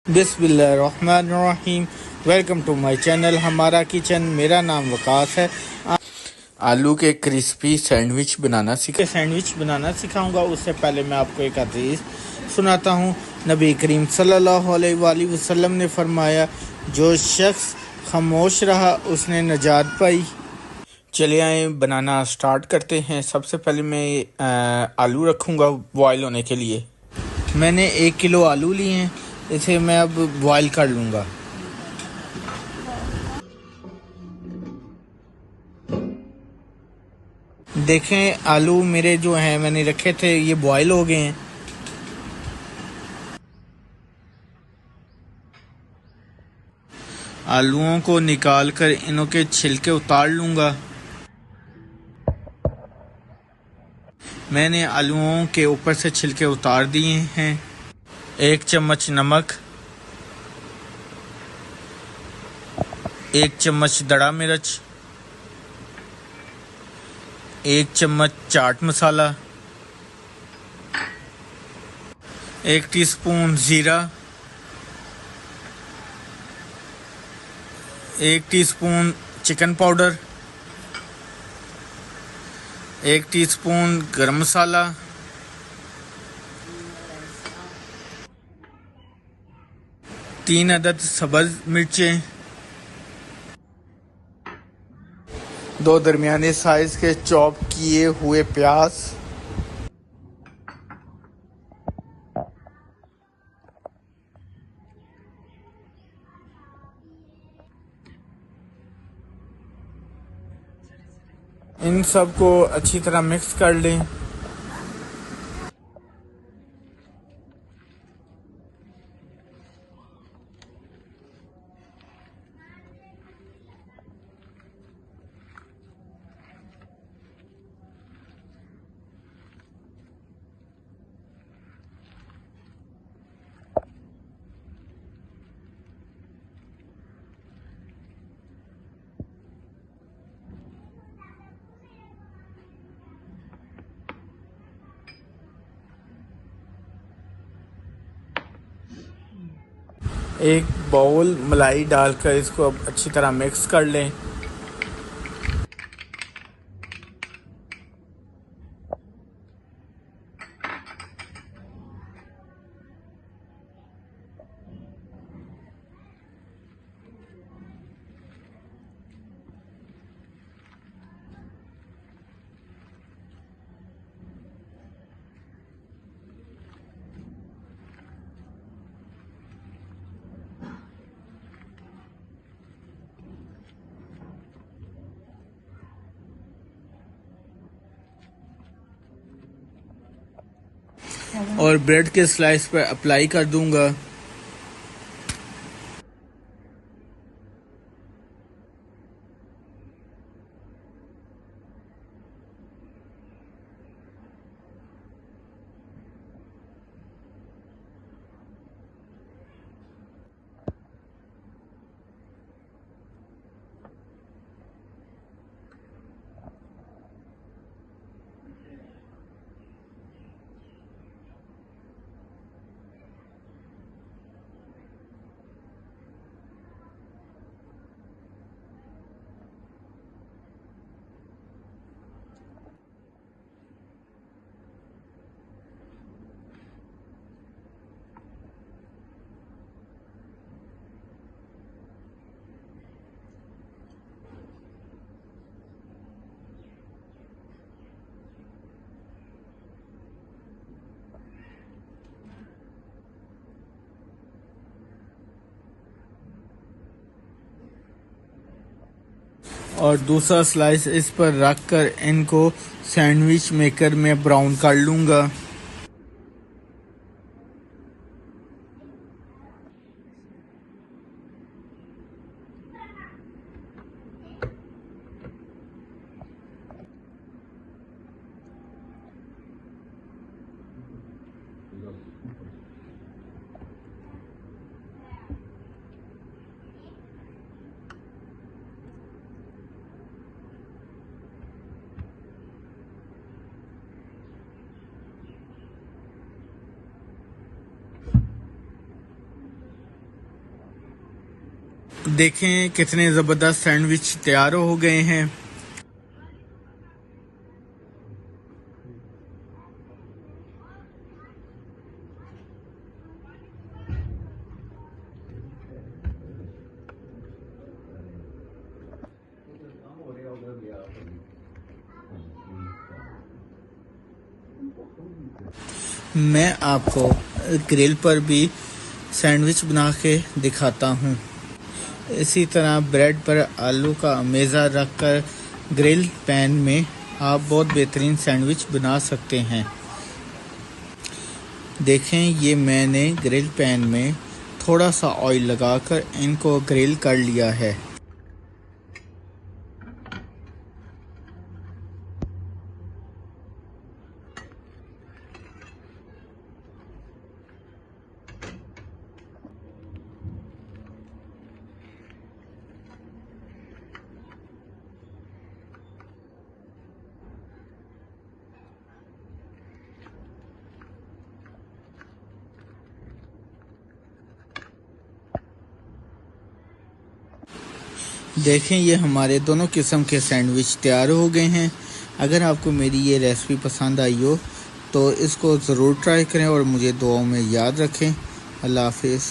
बिस्मिल्लाहिर्रहमानिर्रहीम। Welcome to my channel हमारा kitchen. मेरा नाम वकास है। आलू के क्रिस्पी सैंडविच बनाना सिखाऊंगा। उससे पहले मैं आपको एक हदीस सुनाता हूँ। नबी करीम सल्लल्लाहु अलैहि वसल्लम ने फरमाया, जो शख्स खामोश रहा उसने नजात पाई। चलिए आए बनाना स्टार्ट करते हैं। सबसे पहले मैं आलू रखूँगा बॉयल होने के लिए। मैंने 1 किलो आलू लिए हैं। इसे मैं अब बॉयल कर लूँगा। देखें, आलू मेरे जो हैं मैंने रखे थे ये बॉयल हो गए हैं। आलूओं को निकाल कर इनों के छिलके उतार लूँगा। मैंने आलूओं के ऊपर से छिलके उतार दिए हैं। 1 चम्मच नमक, 1 चम्मच दड़ा मिर्च, 1 चम्मच चाट मसाला, 1 टीस्पून ज़ीरा, 1 टीस्पून चिकन पाउडर, 1 टीस्पून गरम मसाला, 3 अदद सब्ज़ मिर्चें, 2 दरमियाने साइज़ के चॉप किए हुए प्याज, इन सब को अच्छी तरह मिक्स कर लें। एक बाउल मलाई डालकर इसको अब अच्छी तरह मिक्स कर लें। और ब्रेड के स्लाइस पर अप्लाई कर दूंगा। और दूसरा स्लाइस इस पर रख कर इनको सैंडविच मेकर में ब्राउन कर लूँगा। देखें कितने ज़बरदस्त सैंडविच तैयार हो गए हैं। मैं आपको ग्रिल पर भी सैंडविच बना के दिखाता हूँ। इसी तरह ब्रेड पर आलू का मेज़ा रखकर ग्रिल पैन में आप बहुत बेहतरीन सैंडविच बना सकते हैं। देखें, ये मैंने ग्रिल पैन में थोड़ा सा ऑयल लगाकर इनको ग्रिल कर लिया है। देखें, ये हमारे दोनों किस्म के सैंडविच तैयार हो गए हैं। अगर आपको मेरी ये रेसिपी पसंद आई हो तो इसको ज़रूर ट्राई करें और मुझे दुआओं में याद रखें। अल्लाह हाफिज़।